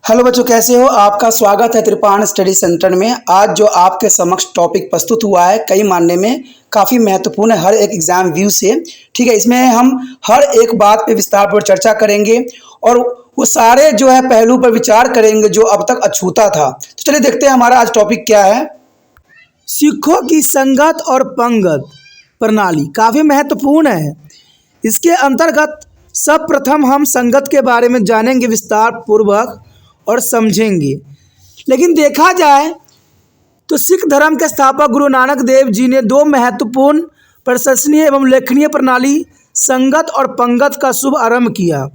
Hello बच्चों, कैसे हो? आपका स्वागत है त्रिपाण स्टडी सेंटर में। आज जो आपके समक्ष टॉपिक प्रस्तुत हुआ है कई मानने में काफ़ी महत्वपूर्ण है हर एक एग्जाम व्यू से। ठीक है, इसमें हम हर एक बात पे विस्तारपूर्वक चर्चा करेंगे और वो सारे जो है पहलू पर विचार करेंगे जो अब तक अछूता था। तो चलिए देखते हैं हमारा आज टॉपिक क्या है। सिखों की संगत और पंगत प्रणाली काफ़ी महत्वपूर्ण है। इसके अंतर्गत सर्वप्रथम हम संगत के बारे में जानेंगे विस्तार पूर्वक और समझेंगे। लेकिन देखा जाए तो सिख धर्म के स्थापक गुरु नानक देव जी ने दो महत्वपूर्ण प्रशंसनीय एवं उल्लेखनीय प्रणाली संगत और पंगत का शुभ आरंभ किया,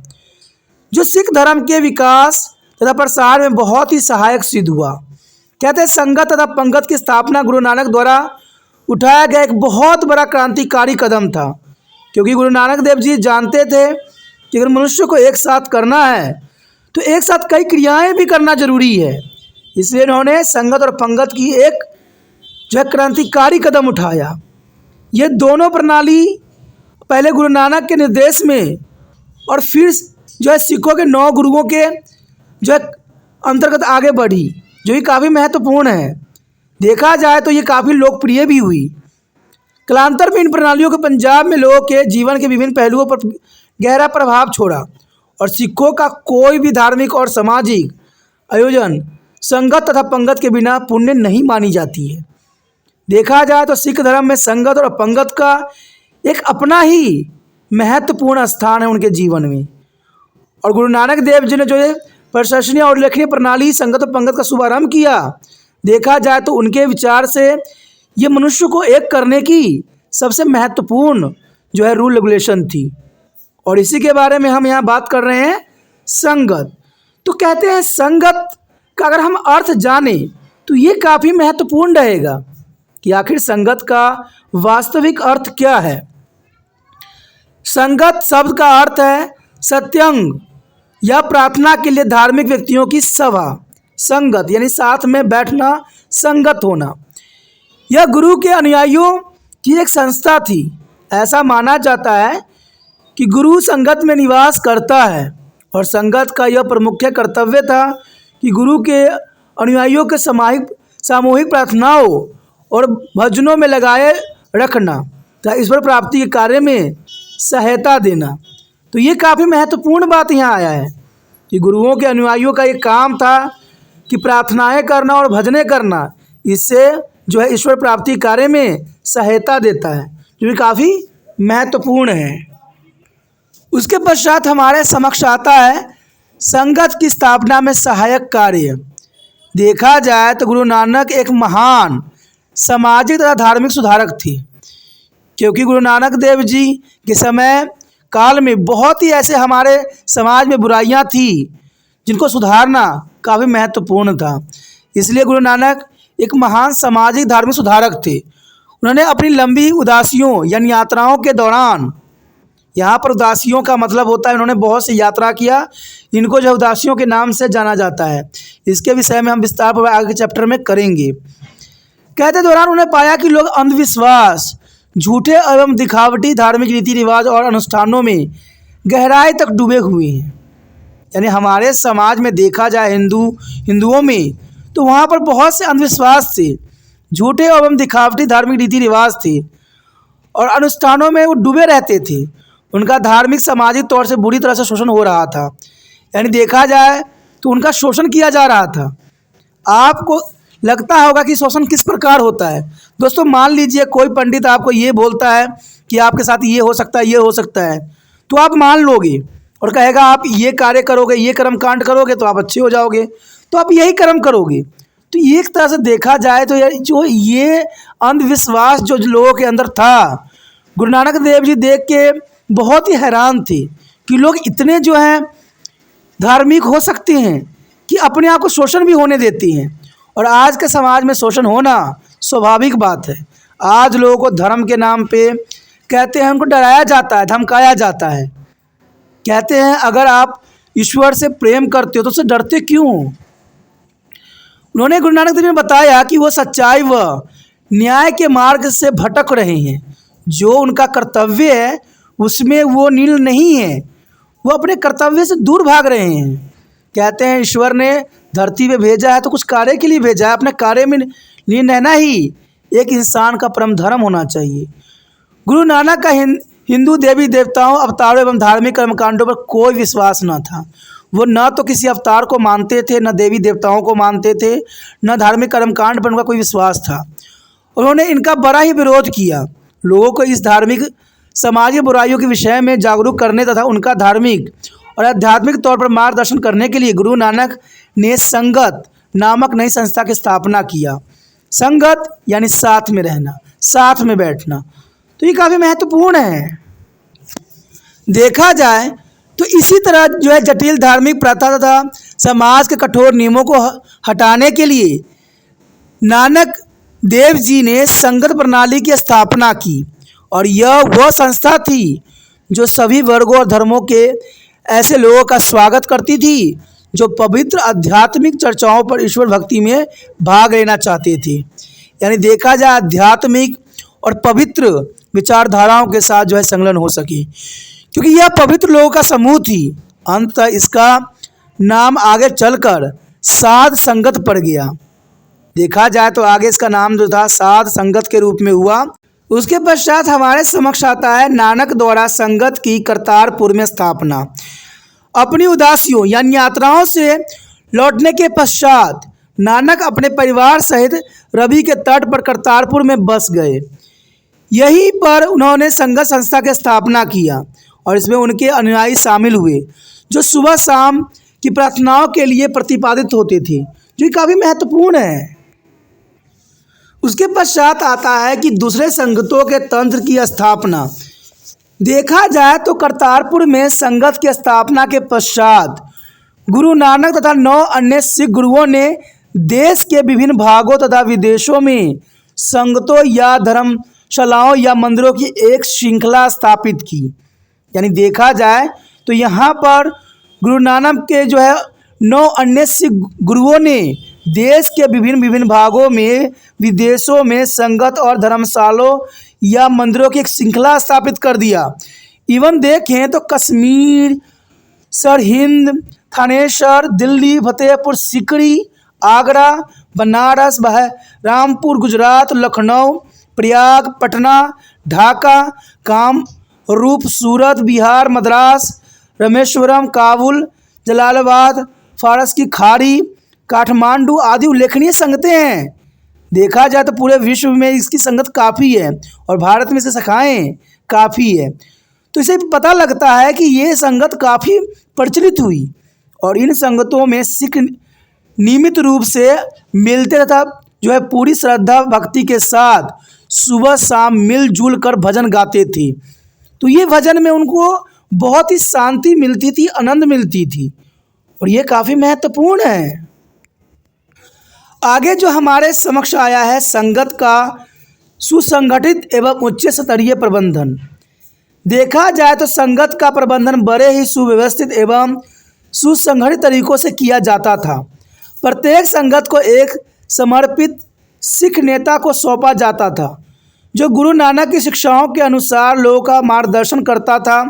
जो सिख धर्म के विकास तथा प्रसार में बहुत ही सहायक सिद्ध हुआ। कहते हैं संगत तथा पंगत की स्थापना गुरु नानक द्वारा उठाया गया एक बहुत बड़ा क्रांतिकारी कदम था, क्योंकि गुरु नानक देव जी जानते थे कि अगर मनुष्य को एक साथ करना है तो एक साथ कई क्रियाएं भी करना जरूरी है। इसलिए उन्होंने संगत और पंगत की एक जो है क्रांतिकारी कदम उठाया। ये दोनों प्रणाली पहले गुरु नानक के निर्देश में और फिर जो है सिखों के 9 गुरुओं के जो है अंतर्गत आगे बढ़ी, जो कि काफ़ी महत्वपूर्ण है। देखा जाए तो ये काफ़ी लोकप्रिय भी हुई। कालांतर में इन प्रणालियों को पंजाब में लोगों के जीवन के विभिन्न पहलुओं पर गहरा प्रभाव छोड़ा और सिखों का कोई भी धार्मिक और सामाजिक आयोजन संगत तथा पंगत के बिना पुण्य नहीं मानी जाती है। देखा जाए तो सिख धर्म में संगत और पंगत का एक अपना ही महत्वपूर्ण स्थान है उनके जीवन में। और गुरु नानक देव जी ने जो ये प्रशंसनीय और उल्लेखनीय प्रणाली संगत और पंगत का शुभारंभ किया, देखा जाए तो उनके विचार से ये मनुष्य को एक करने की सबसे महत्वपूर्ण जो है रूल रेगुलेशन थी। और इसी के बारे में हम यहाँ बात कर रहे हैं संगत। तो कहते हैं संगत का अगर हम अर्थ जाने तो ये काफ़ी महत्वपूर्ण रहेगा कि आखिर संगत का वास्तविक अर्थ क्या है। संगत शब्द का अर्थ है सत्संग या प्रार्थना के लिए धार्मिक व्यक्तियों की सभा। संगत यानी साथ में बैठना, संगत होना। यह गुरु के अनुयायियों की एक संस्था थी। ऐसा माना जाता है कि गुरु संगत में निवास करता है और संगत का यह प्रमुख कर्तव्य था कि गुरु के अनुयायियों के सामूहिक प्रार्थनाओं और भजनों में लगाए रखना तथा ईश्वर प्राप्ति के कार्य में सहायता देना। तो ये काफ़ी महत्वपूर्ण बात यहाँ आया है कि गुरुओं के अनुयायियों का ये काम था कि प्रार्थनाएं करना और भजनें करना, इससे जो है ईश्वर प्राप्ति कार्य में सहायता देता है, जो कि काफ़ी महत्वपूर्ण है। उसके पश्चात हमारे समक्ष आता है संगत की स्थापना में सहायक कार्य। देखा जाए तो गुरु नानक एक महान सामाजिक तथा धार्मिक सुधारक थे, क्योंकि गुरु नानक देव जी के समय काल में बहुत ही ऐसे हमारे समाज में बुराइयां थी जिनको सुधारना काफ़ी महत्वपूर्ण था। इसलिए गुरु नानक एक महान सामाजिक धार्मिक सुधारक थे। उन्होंने अपनी लंबी उदासियों यानी यात्राओं के दौरान, यहाँ पर उदासियों का मतलब होता है उन्होंने बहुत सी यात्रा किया, इनको जो उदासियों के नाम से जाना जाता है। इसके विषय में हम विस्तार पर आगे के चैप्टर में करेंगे। कहते दौरान उन्हें पाया कि लोग अंधविश्वास, झूठे एवं दिखावटी धार्मिक रीति रिवाज और अनुष्ठानों में गहराई तक डूबे हुए हैं। यानी हमारे समाज में देखा जाए हिंदुओं में तो वहाँ पर बहुत से अंधविश्वास थे, झूठे एवं दिखावटी धार्मिक रीति रिवाज थे और अनुष्ठानों में वो डूबे रहते थे। उनका धार्मिक सामाजिक तौर से बुरी तरह से शोषण हो रहा था। यानी देखा जाए तो उनका शोषण किया जा रहा था। आपको लगता होगा कि शोषण किस प्रकार होता है। दोस्तों, मान लीजिए कोई पंडित आपको ये बोलता है कि आपके साथ ये हो सकता है, ये हो सकता है, तो आप मान लोगे और कहेगा आप ये कार्य करोगे, ये कर्म कांड करोगे तो आप अच्छे हो जाओगे, तो आप यही कर्म करोगे। तो एक तरह से देखा जाए तो जो ये अंधविश्वास जो लोगों के अंदर था, गुरु नानक देव जी देख के बहुत ही हैरान थे कि लोग इतने जो हैं धार्मिक हो सकते हैं कि अपने आप को शोषण भी होने देते हैं। और आज के समाज में शोषण होना स्वाभाविक बात है। आज लोगों को धर्म के नाम पे कहते हैं, उनको डराया जाता है, धमकाया जाता है। कहते हैं अगर आप ईश्वर से प्रेम करते हो तो उससे डरते क्यों हो। उन्होंने गुरु नानक देव ने बताया कि वो सच्चाई व न्याय के मार्ग से भटक रहे हैं। जो उनका कर्तव्य है उसमें वो नील नहीं है, वो अपने कर्तव्य से दूर भाग रहे हैं। कहते हैं ईश्वर ने धरती पे भेजा है तो कुछ कार्य के लिए भेजा है, अपने कार्य में लीन रहना ही एक इंसान का परम धर्म होना चाहिए। गुरु नानक का हिंदू देवी देवताओं, अवतारों एवं धार्मिक कर्मकांडों पर कोई विश्वास न था। वो न तो किसी अवतार को मानते थे, न देवी देवताओं को मानते थे, न धार्मिक कर्मकांड पर उनका कोई विश्वास था। उन्होंने इनका बड़ा ही विरोध किया। लोगों को इस धार्मिक सामाजिक बुराइयों के विषय में जागरूक करने तथा उनका धार्मिक और आध्यात्मिक तौर पर मार्गदर्शन करने के लिए गुरु नानक ने संगत नामक नई संस्था की स्थापना किया। संगत यानी साथ में रहना, साथ में बैठना, तो ये काफ़ी महत्वपूर्ण है। देखा जाए तो इसी तरह जो है जटिल धार्मिक प्रथा तथा समाज के कठोर नियमों को हटाने के लिए नानक देव जी ने संगत प्रणाली की स्थापना की, और यह वह संस्था थी जो सभी वर्गों और धर्मों के ऐसे लोगों का स्वागत करती थी जो पवित्र आध्यात्मिक चर्चाओं पर ईश्वर भक्ति में भाग लेना चाहते थे। यानी देखा जाए आध्यात्मिक और पवित्र विचारधाराओं के साथ जो है संलग्न हो सके, क्योंकि यह पवित्र लोगों का समूह थी। अंततः इसका नाम आगे चलकर साध संगत पड़ गया। देखा जाए तो आगे इसका नाम जो था साध संगत के रूप में हुआ। उसके पश्चात हमारे समक्ष आता है नानक द्वारा संगत की करतारपुर में स्थापना। अपनी उदासियों यानी यात्राओं से लौटने के पश्चात नानक अपने परिवार सहित रवि के तट पर करतारपुर में बस गए। यहीं पर उन्होंने संगत संस्था की स्थापना किया और इसमें उनके अनुयायी शामिल हुए जो सुबह शाम की प्रार्थनाओं के लिए प्रतिपादित होते थे, जो काफ़ी महत्वपूर्ण है। उसके पश्चात आता है कि दूसरे संगतों के तंत्र की स्थापना। देखा जाए तो करतारपुर में संगत की स्थापना के पश्चात गुरु नानक तथा 9 अन्य सिख गुरुओं ने देश के विभिन्न भागों तथा विदेशों में संगतों या धर्मशालाओं या मंदिरों की एक श्रृंखला स्थापित की। यानी देखा जाए तो यहाँ पर गुरु नानक के जो है 9 अन्य सिख गुरुओं ने देश के विभिन्न भागों में विदेशों में संगत और धर्मशालों या मंदिरों की एक श्रृंखला स्थापित कर दिया। इवन देखें तो कश्मीर, सरहिंद, थानेसर, दिल्ली, फतेहपुर सीकरी, आगरा, बनारस, रामपुर, गुजरात, लखनऊ, प्रयाग, पटना, ढाका, कामरूप, सूरत, बिहार, मद्रास, रामेश्वरम, काबुल, जलालाबाद, फारस की खाड़ी, काठमांडू आदि उल्लेखनीय संगतें हैं। देखा जाए तो पूरे विश्व में इसकी संगत काफ़ी है और भारत में इसकी शाखाएँ काफ़ी है। तो इसे पता लगता है कि ये संगत काफ़ी प्रचलित हुई और इन संगतों में सिख नियमित रूप से मिलते तथा जो है पूरी श्रद्धा भक्ति के साथ सुबह शाम मिलजुल कर भजन गाते थे। तो ये भजन में उनको बहुत ही शांति मिलती थी, आनंद मिलती थी, और ये काफ़ी महत्वपूर्ण है। आगे जो हमारे समक्ष आया है संगत का सुसंगठित एवं उच्च स्तरीय प्रबंधन। देखा जाए तो संगत का प्रबंधन बड़े ही सुव्यवस्थित एवं सुसंगठित तरीकों से किया जाता था। प्रत्येक संगत को एक समर्पित सिख नेता को सौंपा जाता था जो गुरु नानक की शिक्षाओं के अनुसार लोगों का मार्गदर्शन करता था,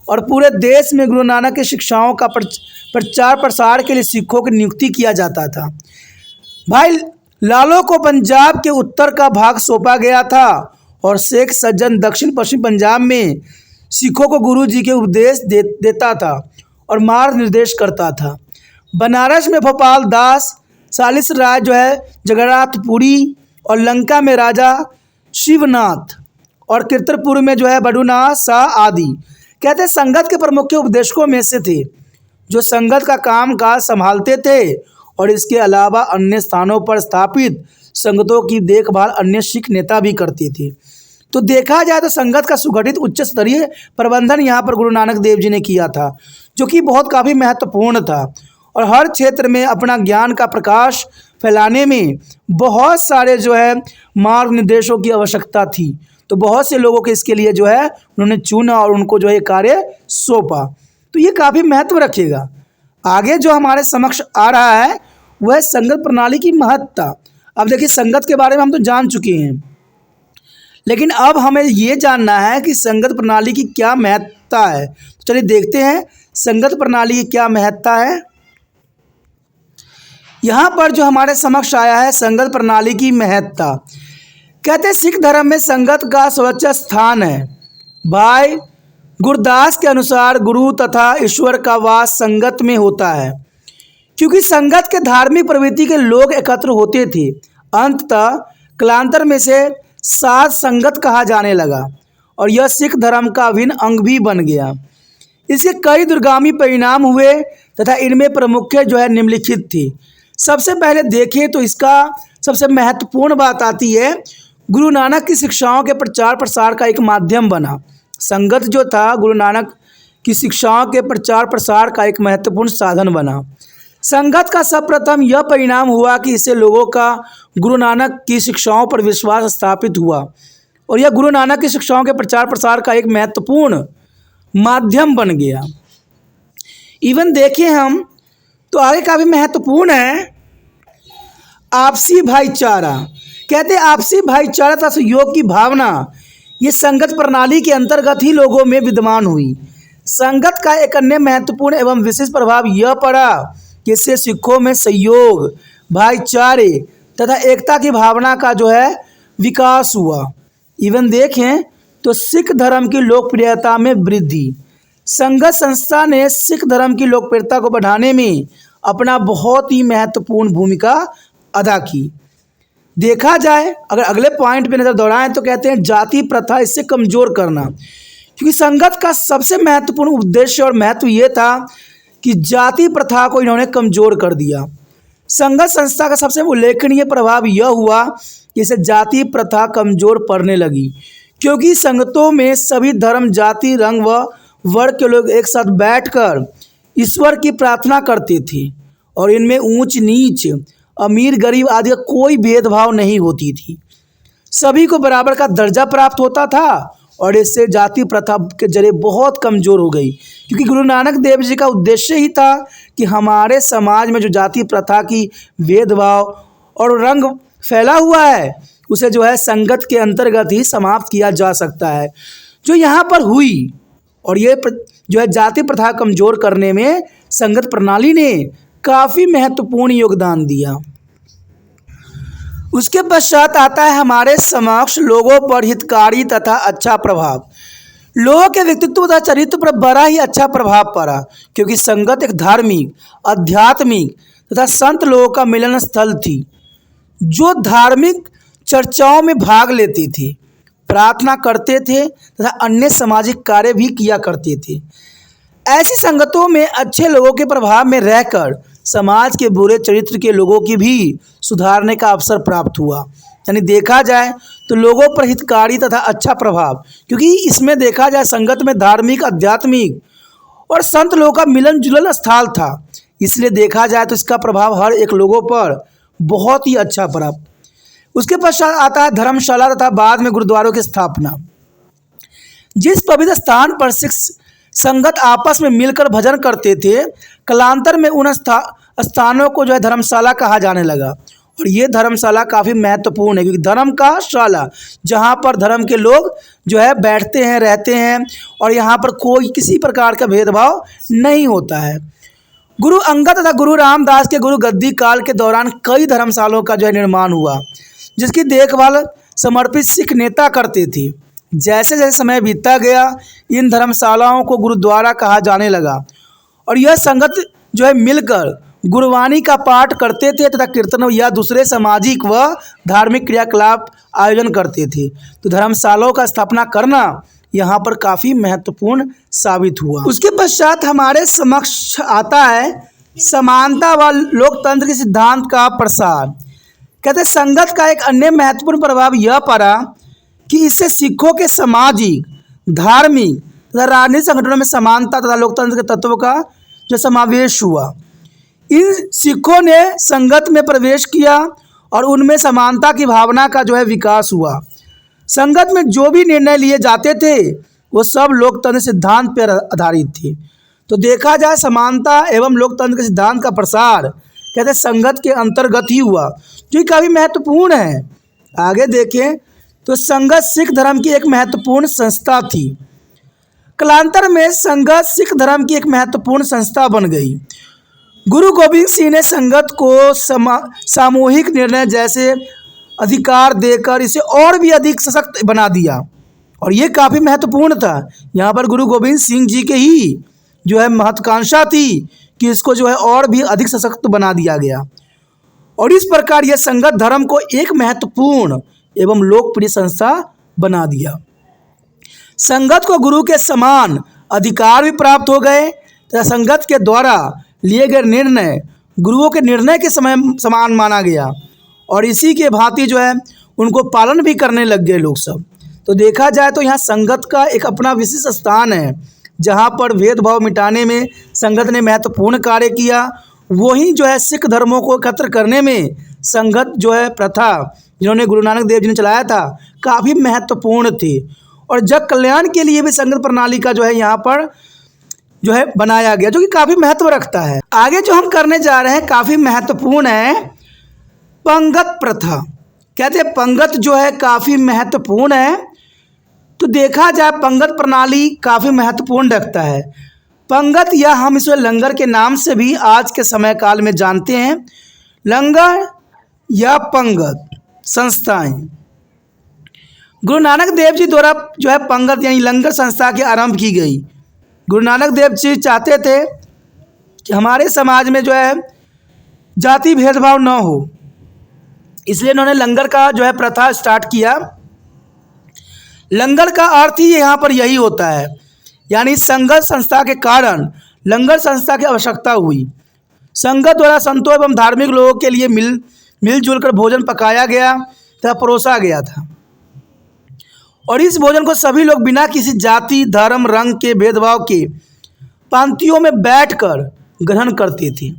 और पूरे देश में गुरु नानक की शिक्षाओं का प्रचार प्रसार के लिए सिखों की नियुक्ति किया जाता था। भाई लालो को पंजाब के उत्तर का भाग सौंपा गया था और शेख सज्जन दक्षिण पश्चिम पंजाब में सिखों को गुरु जी के उपदेश देता था और मार्ग निर्देश करता था। बनारस में भोपाल दास, सालिस राय जो है जगन्नाथपुरी, और लंका में राजा शिवनाथ, और कीर्तनपुर में जो है बडूनाथ शाह आदि कहते संगत के प्रमुख उपदेशकों में से थे जो संगत का काम काज संभालते थे, और इसके अलावा अन्य स्थानों पर स्थापित संगतों की देखभाल अन्य सिख नेता भी करते थे। तो देखा जाए तो संगत का सुगठित उच्च स्तरीय प्रबंधन यहाँ पर गुरु नानक देव जी ने किया था, जो कि बहुत काफ़ी महत्वपूर्ण था, और हर क्षेत्र में अपना ज्ञान का प्रकाश फैलाने में बहुत सारे जो है मार्ग निर्देशों की आवश्यकता थी। तो बहुत से लोगों के इसके लिए जो है उन्होंने चुना और उनको जो है कार्य सौंपा। तो ये काफ़ी महत्व रखेगा। आगे जो हमारे समक्ष आ रहा है वह संगत प्रणाली की महत्ता। अब देखिए संगत के बारे में हम तो जान चुके हैं, लेकिन अब हमें ये जानना है कि संगत प्रणाली की क्या महत्ता है। तो चलिए देखते हैं संगत प्रणाली की क्या महत्ता है। यहाँ पर जो हमारे समक्ष आया है संगत प्रणाली की महत्ता। कहते हैं सिख धर्म में संगत का सर्वोच्च स्थान है। भाई गुरदास के अनुसार गुरु तथा ईश्वर का वास संगत में होता है, क्योंकि संगत के धार्मिक प्रवृत्ति के लोग एकत्र होते थे। अंततः कालांतर में से साध संगत कहा जाने लगा और यह सिख धर्म का अभिन्न अंग भी बन गया। इसके कई दूरगामी परिणाम हुए तथा इनमें प्रमुख जो है निम्नलिखित थी। सबसे पहले देखें तो इसका सबसे महत्वपूर्ण बात आती है, गुरु नानक की शिक्षाओं के प्रचार प्रसार का एक माध्यम बना। संगत जो था गुरु नानक की शिक्षाओं के प्रचार प्रसार का एक महत्वपूर्ण साधन बना। संगत का सर्वप्रथम यह परिणाम हुआ कि इससे लोगों का गुरु नानक की शिक्षाओं पर विश्वास स्थापित हुआ और यह गुरु नानक की शिक्षाओं के प्रचार प्रसार का एक महत्वपूर्ण माध्यम बन गया। इवन देखें हम तो आगे काफ़ी महत्वपूर्ण है आपसी भाईचारा। कहते हैं आपसी भाईचारा तथा सहयोग की भावना ये संगत प्रणाली के अंतर्गत ही लोगों में विद्यमान हुई। संगत का एक अन्य महत्वपूर्ण एवं विशेष प्रभाव यह पड़ा कि इससे सिखों में सहयोग, भाईचारे तथा एकता की भावना का जो है विकास हुआ। इवन देखें तो सिख धर्म की लोकप्रियता में वृद्धि। संगत संस्था ने सिख धर्म की लोकप्रियता को बढ़ाने में अपना बहुत ही महत्वपूर्ण भूमिका अदा की। देखा जाए अगर अगले पॉइंट पे नज़र दौड़ाएं तो कहते हैं जाति प्रथा इससे कमज़ोर करना, क्योंकि संगत का सबसे महत्वपूर्ण उद्देश्य और महत्व ये था कि जाति प्रथा को इन्होंने कमज़ोर कर दिया। संगत संस्था का सबसे उल्लेखनीय प्रभाव यह हुआ कि इससे जाति प्रथा कमज़ोर पड़ने लगी, क्योंकि संगतों में सभी धर्म, जाति, रंग व वर्ग के लोग एक साथ बैठकर ईश्वर की प्रार्थना करते थे और इनमें ऊंच नीच, अमीर गरीब आदि का कोई भेदभाव नहीं होती थी। सभी को बराबर का दर्जा प्राप्त होता था और इससे जाति प्रथा के जरिए बहुत कमज़ोर हो गई, क्योंकि गुरु नानक देव जी का उद्देश्य ही था कि हमारे समाज में जो जाति प्रथा की भेदभाव और रंग फैला हुआ है उसे जो है संगत के अंतर्गत ही समाप्त किया जा सकता है, जो यहाँ पर हुई। और ये जो है जाति प्रथा कमज़ोर करने में संगत प्रणाली ने काफ़ी महत्वपूर्ण योगदान दिया। उसके पश्चात आता है हमारे समक्ष लोगों पर हितकारी तथा अच्छा प्रभाव। लोगों के व्यक्तित्व तथा चरित्र पर बड़ा ही अच्छा प्रभाव पड़ा, क्योंकि संगत एक धार्मिक, आध्यात्मिक तथा संत लोगों का मिलन स्थल थी, जो धार्मिक चर्चाओं में भाग लेते थे, प्रार्थना करते थे तथा अन्य सामाजिक कार्य भी किया करते थे। ऐसी संगतों में अच्छे लोगों के प्रभाव में रहकर समाज के बुरे चरित्र के लोगों की भी सुधारने का अवसर प्राप्त हुआ। यानी देखा जाए तो लोगों पर हितकारी तथा अच्छा प्रभाव, क्योंकि इसमें देखा जाए संगत में धार्मिक, आध्यात्मिक और संत लोगों का मिलन जुलन स्थल था, इसलिए देखा जाए तो इसका प्रभाव हर एक लोगों पर बहुत ही अच्छा पड़ा। उसके पश्चात आता है धर्मशाला तथा बाद में गुरुद्वारों की स्थापना। जिस पवित्र स्थान पर सिख संगत आपस में मिलकर भजन करते थे, कालांतर में उन स्थानों को जो है धर्मशाला कहा जाने लगा। और ये धर्मशाला काफ़ी महत्वपूर्ण है, क्योंकि धर्म का शाला, जहाँ पर धर्म के लोग जो है बैठते हैं, रहते हैं और यहाँ पर कोई किसी प्रकार का भेदभाव नहीं होता है। गुरु अंगद तथा गुरु रामदास के गुरु गद्दी काल के दौरान कई धर्मशालाओं का जो है निर्माण हुआ, जिसकी देखभाल समर्पित सिख नेता करते थे। जैसे जैसे समय बीतता गया, इन धर्मशालाओं को गुरुद्वारा कहा जाने लगा और यह संगत जो है मिलकर गुरुवाणी का पाठ करते थे तथा कीर्तन या दूसरे सामाजिक व धार्मिक क्रियाकलाप आयोजन करते थे। तो धर्मशालाओं का स्थापना करना यहाँ पर काफ़ी महत्वपूर्ण साबित हुआ। उसके पश्चात हमारे समक्ष आता है समानता व लोकतंत्र के सिद्धांत का प्रसार। कहते संगत का एक अन्य महत्वपूर्ण प्रभाव यह पड़ा कि इससे सिखों के सामाजिक, धार्मिक तथा राजनीतिक संगठनों में समानता तथा लोकतंत्र के तत्वों का जो समावेश हुआ। इन सिखों ने संगत में प्रवेश किया और उनमें समानता की भावना का जो है विकास हुआ। संगत में जो भी निर्णय लिए जाते थे वो सब लोकतंत्र सिद्धांत पर आधारित थे। तो देखा जाए समानता एवं लोकतंत्र के सिद्धांत का प्रसार कहते संगत के अंतर्गत ही हुआ, जो काफ़ी महत्वपूर्ण है। आगे देखें तो संगत सिख धर्म की एक महत्वपूर्ण संस्था थी। कालांतर में संगत सिख धर्म की एक महत्वपूर्ण संस्था बन गई। गुरु गोविंद सिंह ने संगत को सामूहिक निर्णय जैसे अधिकार देकर इसे और भी अधिक सशक्त बना दिया, और ये काफ़ी महत्वपूर्ण था। यहाँ पर गुरु गोविंद सिंह जी के ही जो है महत्वाकांक्षा थी कि इसको जो है और भी अधिक सशक्त बना दिया गया, और इस प्रकार यह संगत धर्म को एक महत्वपूर्ण एवं लोकप्रिय संस्था बना दिया। संगत को गुरु के समान अधिकार भी प्राप्त हो गए तथा संगत के द्वारा लिए गए निर्णय गुरुओं के निर्णय के समान माना गया, और इसी के भांति जो है उनको पालन भी करने लग गए लोग सब। तो देखा जाए तो यहाँ संगत का एक अपना विशिष्ट स्थान है, जहाँ पर भेदभाव मिटाने में संगत ने महत्वपूर्ण कार्य किया। वहीं जो है सिख धर्मों को एकत्र करने में संगत जो है प्रथा जिन्होंने गुरु नानक देव जी ने चलाया था काफ़ी महत्वपूर्ण थी, और जग कल्याण के लिए भी संगत प्रणाली का जो है यहाँ पर जो है बनाया गया, जो कि काफ़ी महत्व रखता है। आगे जो हम करने जा रहे हैं काफ़ी महत्वपूर्ण है पंगत प्रथा। कहते हैं पंगत जो है काफ़ी महत्वपूर्ण है। तो देखा जाए पंगत प्रणाली काफ़ी महत्वपूर्ण रखता है। पंगत या हम इसे लंगर के नाम से भी आज के समय काल में जानते हैं। लंगर या पंगत संस्थाएं गुरु नानक देव जी द्वारा जो है पंगत यानी लंगर संस्था की आरंभ की गई। गुरु नानक देव जी चाहते थे कि हमारे समाज में जो है जाति भेदभाव न हो, इसलिए इन्होंने लंगर का जो है प्रथा स्टार्ट किया। लंगर का अर्थ ही यहाँ पर यही होता है, यानी संगत संस्था के कारण लंगर संस्था की आवश्यकता हुई। संगत द्वारा संतों एवं धार्मिक लोगों के लिए मिलजुल कर भोजन पकाया गया तथा परोसा गया था, और इस भोजन को सभी लोग बिना किसी जाति धर्म रंग के भेदभाव के पंक्तियों में बैठकर ग्रहण करते थे।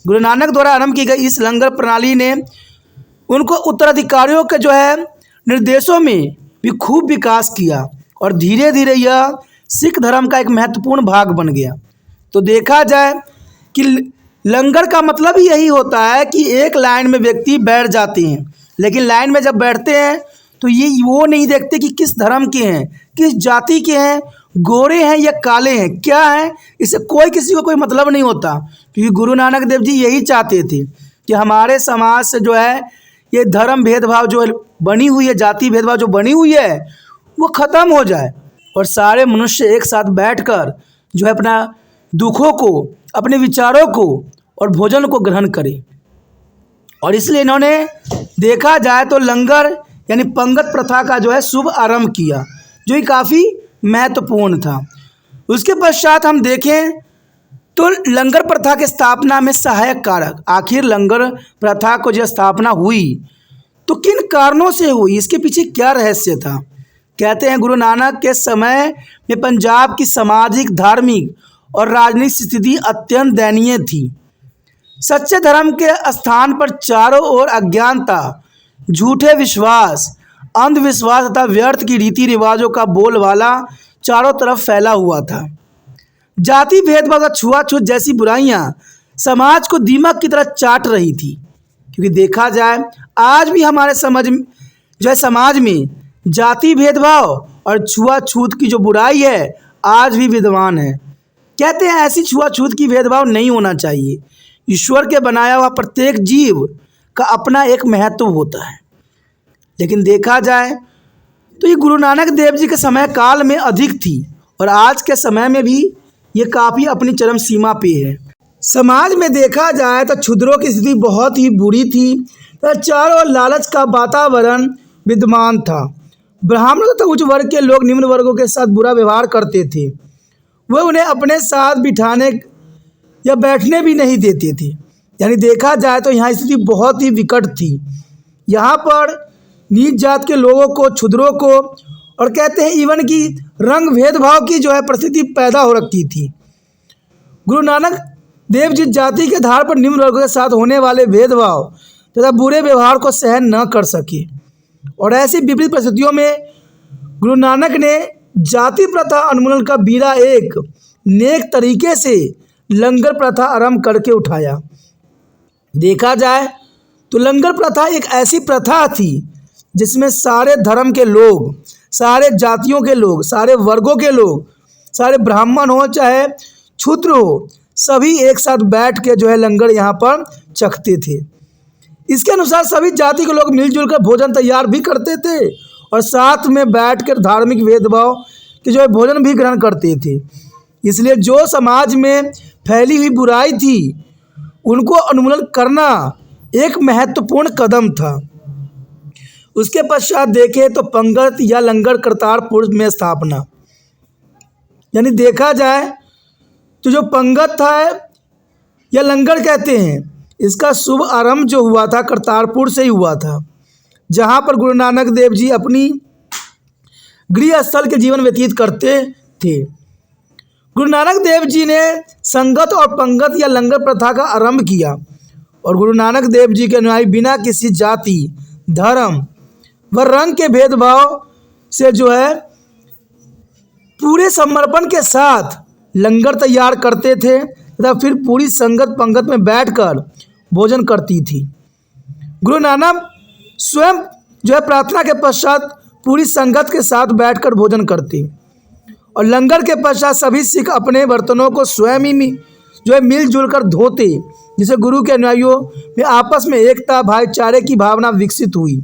गुरु नानक द्वारा आरंभ की गई इस लंगर प्रणाली ने उनको उत्तराधिकारियों के जो है निर्देशों में भी खूब विकास किया, और धीरे धीरे यह सिख धर्म का एक महत्वपूर्ण भाग बन गया। तो देखा जाए कि लंगर का मतलब ही यही होता है कि एक लाइन में व्यक्ति बैठ जाते हैं, लेकिन लाइन में जब बैठते हैं तो ये वो नहीं देखते कि किस धर्म के हैं, किस जाति के हैं, गोरे हैं या काले हैं, क्या हैं, इससे कोई किसी को कोई मतलब नहीं होता। क्योंकि गुरु नानक देव जी यही चाहते थे कि हमारे समाज से जो है ये धर्म भेदभाव जो बनी हुई है, जाति भेदभाव जो बनी हुई है, वो ख़त्म हो जाए और सारे मनुष्य एक साथ बैठकर जो है अपना दुखों को, अपने विचारों को और भोजन को ग्रहण करें। और इसलिए इन्होंने देखा जाए तो लंगर यानी पंगत प्रथा का जो है शुभ आरंभ किया, जो कि काफ़ी महत्वपूर्ण था। उसके पश्चात हम देखें तो लंगर प्रथा के स्थापना में सहायक कारक, आखिर लंगर प्रथा को जो स्थापना हुई तो किन कारणों से हुई, इसके पीछे क्या रहस्य था। कहते हैं गुरु नानक के समय में पंजाब की सामाजिक, धार्मिक और राजनीतिक स्थिति अत्यंत दयनीय थी। सच्चे धर्म के स्थान पर चारों ओर अज्ञानता, झूठे विश्वास, अंधविश्वास तथा व्यर्थ की रीति रिवाजों का बोलबाला चारों तरफ फैला हुआ था। जाति भेदभाव, छुआछूत जैसी बुराइयां समाज को दीमक की तरह चाट रही थी। क्योंकि देखा जाए आज भी हमारे समाज में जाति भेदभाव और छुआछूत की जो बुराई है आज भी विद्यमान है। कहते हैं ऐसी छुआछूत की भेदभाव नहीं होना चाहिए। ईश्वर के बनाया हुआ प्रत्येक जीव का अपना एक महत्व होता है। लेकिन देखा जाए तो ये गुरु नानक देव जी के समय काल में अधिक थी, और आज के समय में भी ये काफ़ी अपनी चरम सीमा पे है। समाज में देखा जाए तो क्षुद्रों की स्थिति बहुत ही बुरी थी, तो चारों ओर लालच का वातावरण विद्यमान था। ब्राह्मण तथा उच्च वर्ग के लोग निम्न वर्गों के साथ बुरा व्यवहार करते थे। वह उन्हें अपने साथ बिठाने या बैठने भी नहीं देते थे। यानी देखा जाए तो यहाँ स्थिति बहुत ही विकट थी। यहाँ पर नीच जात के लोगों को, क्षुद्रों को, और कहते हैं इवन की रंग भेदभाव की जो है परिस्थिति पैदा हो रखी थी। गुरु नानक देव जिस जाति के आधार पर निम्न वर्गों के साथ होने वाले भेदभाव तथा बुरे व्यवहार को सहन न कर सके, और ऐसी विपरीत परिस्थितियों में गुरु नानक ने जाति प्रथा उन्मूलन का बीड़ा एक नेक तरीके से लंगर प्रथा आरंभ करके उठाया। देखा जाए तो लंगर प्रथा एक ऐसी प्रथा थी जिसमें सारे धर्म के लोग, सारे जातियों के लोग, सारे वर्गों के लोग, सारे ब्राह्मण हो चाहे क्षुद्र हो, सभी एक साथ बैठ के जो है लंगर यहाँ पर चखते थे। इसके अनुसार सभी जाति के लोग मिलजुल कर भोजन तैयार भी करते थे और साथ में बैठकर धार्मिक भेदभाव के जो है भोजन भी ग्रहण करते थे। इसलिए जो समाज में फैली हुई बुराई थी उनको उन्मूलन करना एक महत्वपूर्ण कदम था। उसके पश्चात देखें तो पंगत या लंगर करतारपुर में स्थापना, यानी देखा जाए तो जो पंगत था या लंगर कहते हैं, इसका शुभ आरंभ जो हुआ था करतारपुर से ही हुआ था, जहाँ पर गुरु नानक देव जी अपनी गृह स्थल के जीवन व्यतीत करते थे। गुरु नानक देव जी ने संगत और पंगत या लंगर प्रथा का आरंभ किया और गुरु नानक देव जी के अनुयायी बिना किसी जाति, धर्म व रंग के भेदभाव से जो है पूरे समर्पण के साथ लंगर तैयार करते थे तथा फिर पूरी संगत पंगत में बैठकर भोजन करती थी। गुरु नानक स्वयं जो है प्रार्थना के पश्चात पूरी संगत के साथ बैठकर भोजन करते और लंगर के पश्चात सभी सिख अपने बर्तनों को स्वयं ही जो है मिलजुल कर धोते, जिससे गुरु के अनुयायियों में आपस में एकता, भाईचारे की भावना विकसित हुई।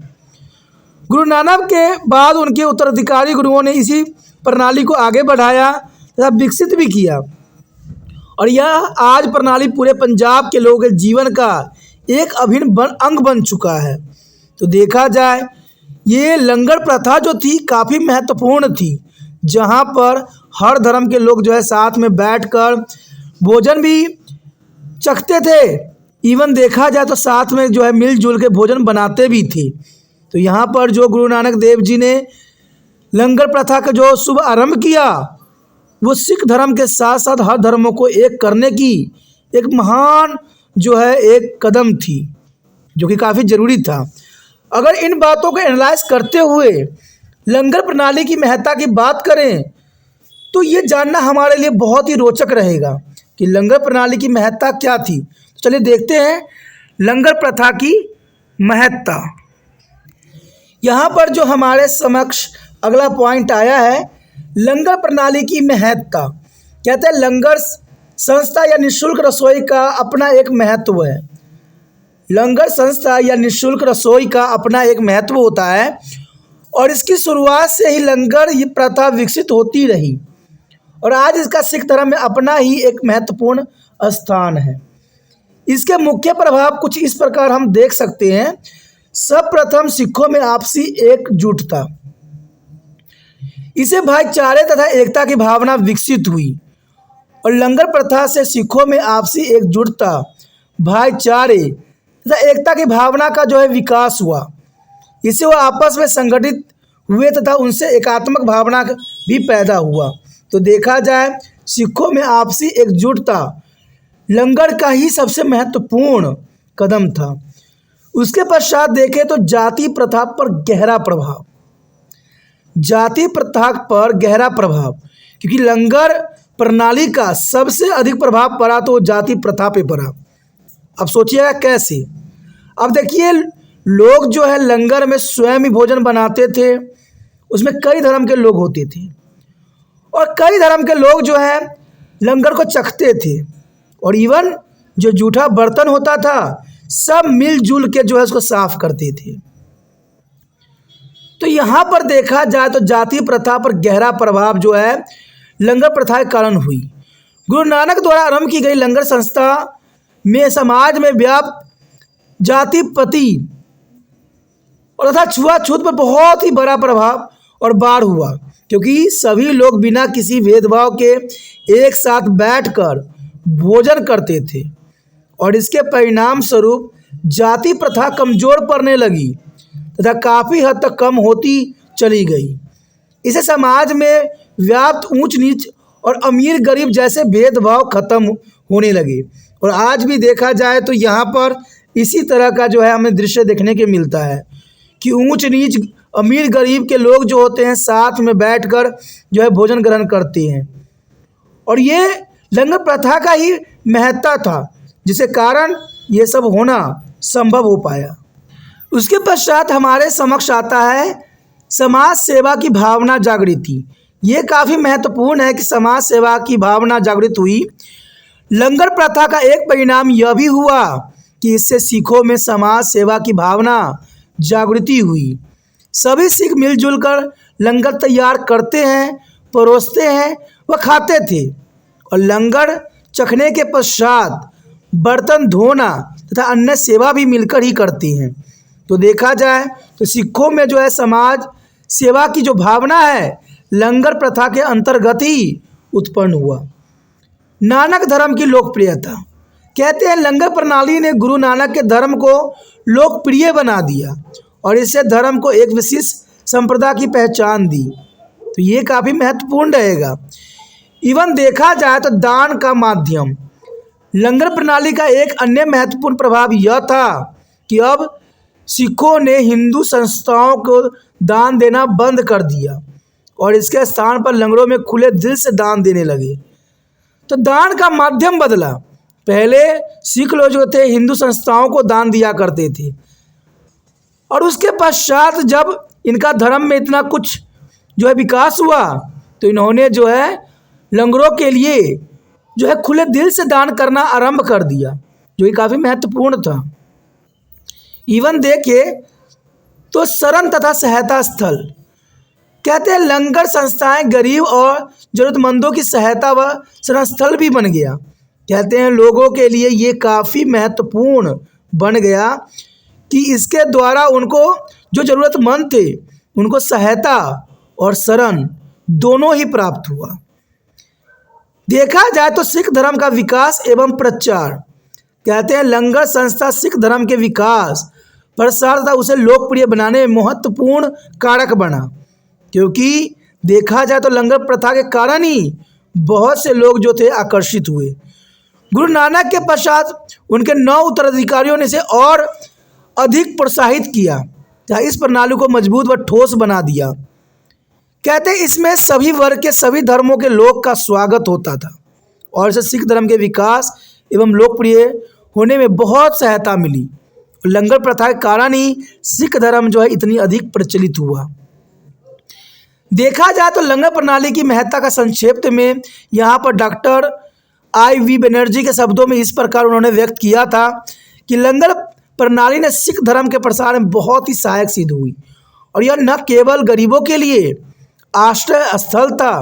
गुरु नानक के बाद उनके उत्तराधिकारी गुरुओं ने इसी प्रणाली को आगे बढ़ाया तथा विकसित भी किया और यह आज प्रणाली पूरे पंजाब के लोगों के जीवन का एक अभिन्न अंग बन चुका है। तो देखा जाए ये लंगर प्रथा जो थी काफ़ी महत्वपूर्ण थी, जहाँ पर हर धर्म के लोग जो है साथ में बैठकर भोजन भी चखते थे, इवन देखा जाए तो साथ में जो है मिलजुल के भोजन बनाते भी थे। तो यहाँ पर जो गुरु नानक देव जी ने लंगर प्रथा का जो शुभ आरंभ किया वो सिख धर्म के साथ साथ हर धर्मों को एक करने की एक महान जो है एक कदम थी, जो कि काफ़ी ज़रूरी था। अगर इन बातों को एनालाइज करते हुए लंगर प्रणाली की महत्ता की बात करें तो ये जानना हमारे लिए बहुत ही रोचक रहेगा कि लंगर प्रणाली की महत्ता क्या थी। तो चलिए देखते हैं लंगर प्रथा की महत्ता। यहाँ पर जो हमारे समक्ष अगला पॉइंट आया है, लंगर प्रणाली की महत्ता। कहते हैं लंगर संस्था या निःशुल्क रसोई का अपना एक महत्व है। लंगर संस्था या निःशुल्क रसोई का अपना एक महत्व होता है और इसकी शुरुआत से ही लंगर ये प्रथा विकसित होती रही और आज इसका सिख धर्म में अपना ही एक महत्वपूर्ण स्थान है। इसके मुख्य प्रभाव कुछ इस प्रकार हम देख सकते हैं। सर्वप्रथम सिखों में आपसी एकजुटता, इसे भाईचारे तथा एकता की भावना विकसित हुई और लंगर प्रथा से सिखों में आपसी एकजुटता, भाईचारे तथा एकता की भावना का जो है विकास हुआ। इससे वो आपस में संगठित हुए तथा उनसे एकात्मक भावना भी पैदा हुआ। तो देखा जाए सिखों में आपसी एकजुटता लंगर का ही सबसे महत्वपूर्ण कदम था। उसके पश्चात देखें तो जाति प्रथा पर गहरा प्रभाव। जाति प्रथा पर गहरा प्रभाव, क्योंकि लंगर प्रणाली का सबसे अधिक प्रभाव पड़ा तो जाति प्रथा पे पड़ा। अब सोचिएगा कैसे। अब देखिए लोग जो है लंगर में स्वयं ही भोजन बनाते थे, उसमें कई धर्म के लोग होते थे और कई धर्म के लोग जो है लंगर को चखते थे और इवन जो जूठा बर्तन होता था सब मिलजुल के जो है उसको साफ करते थे। तो यहाँ पर देखा जाए तो जाति प्रथा पर गहरा प्रभाव जो है लंगर प्रथा के कारण हुई। गुरु नानक द्वारा आरंभ की गई लंगर संस्था में समाज में व्याप्त जाति पति और तथा छुआछूत पर बहुत ही बड़ा प्रभाव और बाढ़ हुआ, क्योंकि सभी लोग बिना किसी भेदभाव के एक साथ बैठकर भोजन करते थे और इसके परिणाम स्वरूप जाति प्रथा कमजोर पड़ने लगी तथा काफ़ी हद तक कम होती चली गई। इसे समाज में व्याप्त ऊंच नीच और अमीर गरीब जैसे भेदभाव खत्म होने लगे और आज भी देखा जाए तो यहाँ पर इसी तरह का जो है हमें दृश्य देखने के मिलता है कि ऊंच नीच अमीर गरीब के लोग जो होते हैं साथ में बैठकर जो है भोजन ग्रहण करते हैं और ये लंगर प्रथा का ही महत्ता था जिसके कारण ये सब होना संभव हो पाया। उसके पश्चात हमारे समक्ष आता है समाज सेवा की भावना जागृति। ये काफ़ी महत्वपूर्ण है कि समाज सेवा की भावना जागृत हुई। लंगर प्रथा का एक परिणाम यह भी हुआ कि इससे सिखों में समाज सेवा की भावना जागृति हुई। सभी सिख मिलजुल कर लंगर तैयार करते हैं, परोसते हैं व खाते थे, और लंगर चखने के पश्चात बर्तन धोना तथा अन्य सेवा भी मिलकर ही करती हैं। तो देखा जाए तो सिखों में जो है समाज सेवा की जो भावना है लंगर प्रथा के अंतर्गत ही उत्पन्न हुआ। नानक धर्म की लोकप्रियता। कहते हैं लंगर प्रणाली ने गुरु नानक के धर्म को लोकप्रिय बना दिया और इससे धर्म को एक विशेष संप्रदाय की पहचान दी। तो ये काफ़ी महत्वपूर्ण रहेगा। इवन देखा जाए तो दान का माध्यम। लंगर प्रणाली का एक अन्य महत्वपूर्ण प्रभाव यह था कि अब सिखों ने हिंदू संस्थाओं को दान देना बंद कर दिया और इसके स्थान पर लंगरों में खुले दिल से दान देने लगे। तो दान का माध्यम बदला। पहले सिख लोग जो थे हिंदू संस्थाओं को दान दिया करते थे, और उसके पश्चात जब इनका धर्म में इतना कुछ जो है विकास हुआ तो इन्होंने जो है लंगरों के लिए जो है खुले दिल से दान करना आरंभ कर दिया, जो कि काफ़ी महत्वपूर्ण था। इवन देखे तो शरण तथा सहायता स्थल। कहते हैं लंगर संस्थाएं गरीब और ज़रूरतमंदों की सहायता व शरण स्थल भी बन गया। कहते हैं लोगों के लिए ये काफ़ी महत्वपूर्ण बन गया कि इसके द्वारा उनको जो ज़रूरतमंद थे उनको सहायता और शरण दोनों ही प्राप्त हुआ। देखा जाए तो सिख धर्म का विकास एवं प्रचार। कहते हैं लंगर संस्था सिख धर्म के विकास, प्रसार तथा उसे लोकप्रिय बनाने में महत्वपूर्ण कारक बना, क्योंकि देखा जाए तो लंगर प्रथा के कारण ही बहुत से लोग जो थे आकर्षित हुए। गुरु नानक के पश्चात उनके 9 उत्तराधिकारियों ने इसे और अधिक प्रोत्साहित किया, जहाँ इस प्रणाली को मजबूत व ठोस बना दिया। कहते हैं इसमें सभी वर्ग के सभी धर्मों के लोग का स्वागत होता था और इसे सिख धर्म के विकास एवं लोकप्रिय होने में बहुत सहायता मिली। लंगर प्रथा के कारण ही सिख धर्म जो है इतनी अधिक प्रचलित हुआ। देखा जाए तो लंगर प्रणाली की महत्ता का संक्षेप में यहाँ पर डॉक्टर I.V. बनर्जी के शब्दों में इस प्रकार उन्होंने व्यक्त किया था कि लंगर प्रणाली ने सिख धर्म के प्रसार में बहुत ही सहायक सिद्ध हुई और यह न केवल गरीबों के लिए आश्रय स्थल था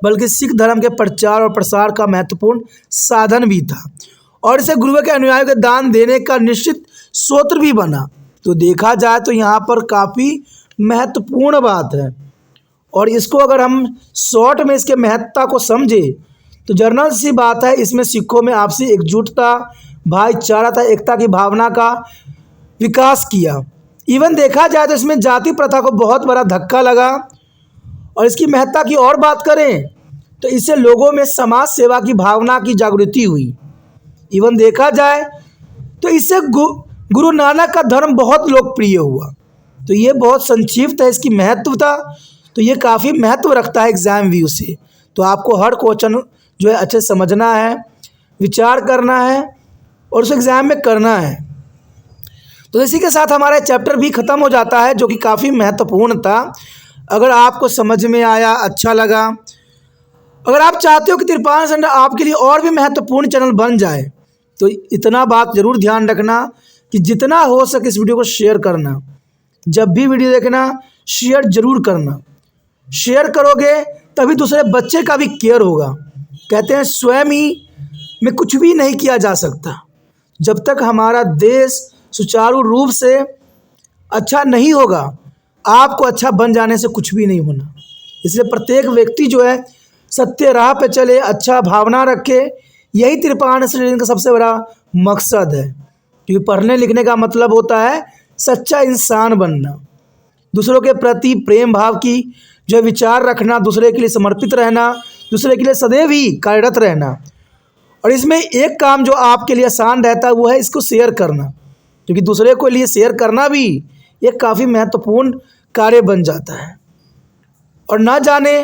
बल्कि सिख धर्म के प्रचार और प्रसार का महत्वपूर्ण साधन भी था और इसे गुरुओं के अनुयायियों के दान देने का निश्चित स्रोत भी बना। तो देखा जाए तो यहाँ पर काफ़ी महत्वपूर्ण बात है और इसको अगर हम शॉर्ट में इसके महत्ता को समझे तो जर्नल सी बात है, इसमें सिखों में आपसी एकजुटता, भाईचारा तथा एकता की भावना का विकास किया। इवन देखा जाए तो इसमें जाति प्रथा को बहुत बड़ा धक्का लगा और इसकी महत्ता की और बात करें तो इससे लोगों में समाज सेवा की भावना की जागृति हुई। इवन देखा जाए तो इससे गुरु नानक का धर्म बहुत लोकप्रिय हुआ। तो ये बहुत संक्षिप्त है इसकी महत्वता, तो ये काफ़ी महत्व रखता है एग्ज़ाम व्यू से। तो आपको हर क्वेश्चन जो है अच्छे समझना है, विचार करना है और उस एग्ज़ाम में करना है। तो इसी के साथ हमारा चैप्टर भी ख़त्म हो जाता है, जो कि काफ़ी महत्वपूर्ण था। अगर आपको समझ में आया, अच्छा लगा, अगर आप चाहते हो कि तिरपान सेंटर आपके लिए और भी महत्वपूर्ण चैनल बन जाए तो इतना बात ज़रूर ध्यान रखना कि जितना हो सके इस वीडियो को शेयर करना। जब भी वीडियो देखना शेयर ज़रूर करना। शेयर करोगे तभी दूसरे बच्चे का भी केयर होगा। कहते हैं स्वयं ही में कुछ भी नहीं किया जा सकता। जब तक हमारा देश सुचारू रूप से अच्छा नहीं होगा, आपको अच्छा बन जाने से कुछ भी नहीं होना। इसलिए प्रत्येक व्यक्ति जो है सत्य राह पे चले, अच्छा भावना रखे, यही तिरपान श्रेणी का सबसे बड़ा मकसद है। क्योंकि पढ़ने लिखने का मतलब होता है सच्चा इंसान बनना, दूसरों के प्रति प्रेम भाव की जो विचार रखना, दूसरे के लिए समर्पित रहना, दूसरे के लिए सदैव ही कार्यरत रहना। और इसमें एक काम जो आपके लिए आसान रहता है वो है इसको शेयर करना, क्योंकि दूसरे को लिए शेयर करना भी एक काफ़ी महत्वपूर्ण कार्य बन जाता है। और ना जाने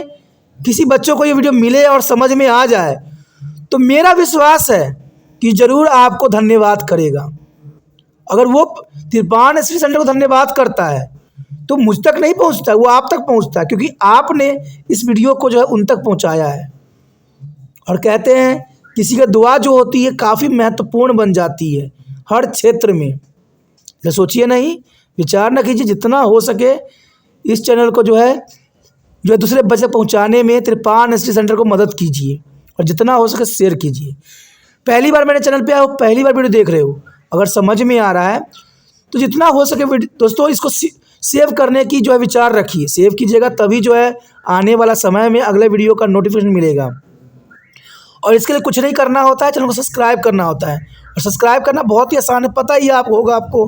किसी बच्चों को ये वीडियो मिले और समझ में आ जाए तो मेरा विश्वास है कि ज़रूर आपको धन्यवाद करेगा। अगर वो तिरपान स्टडी सेंटर को धन्यवाद करता है तो मुझ तक नहीं पहुंचता, वो आप तक पहुंचता है, क्योंकि आपने इस वीडियो को जो है उन तक पहुंचाया है। और कहते हैं किसी का दुआ जो होती है काफ़ी महत्वपूर्ण बन जाती है हर क्षेत्र में। तो सोचिए नहीं, विचार ना कीजिए, जितना हो सके इस चैनल को जो है दूसरे बच्चे तक पहुँचाने में त्रिपान एसटी सेंटर को मदद कीजिए और जितना हो सके शेयर कीजिए। पहली बार मेरे चैनल पे आए हो, पहली बार वीडियो देख रहे हो, अगर समझ में आ रहा है तो जितना हो सके दोस्तों इसको सेव करने की जो है विचार रखिए। सेव कीजिएगा तभी जो है आने वाला समय में अगले वीडियो का नोटिफिकेशन मिलेगा। और इसके लिए कुछ नहीं करना होता है, चैनल को सब्सक्राइब करना होता है। और सब्सक्राइब करना बहुत ही आसान है, पता ही होगा आपको।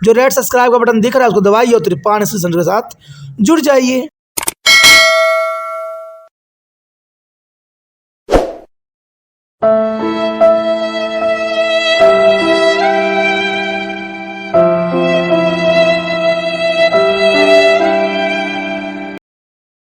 जो रेड सब्सक्राइब का बटन दिख रहा है उसको दबाइए और त्रिपान एसटी सेंटर के साथ जुड़ जाइए।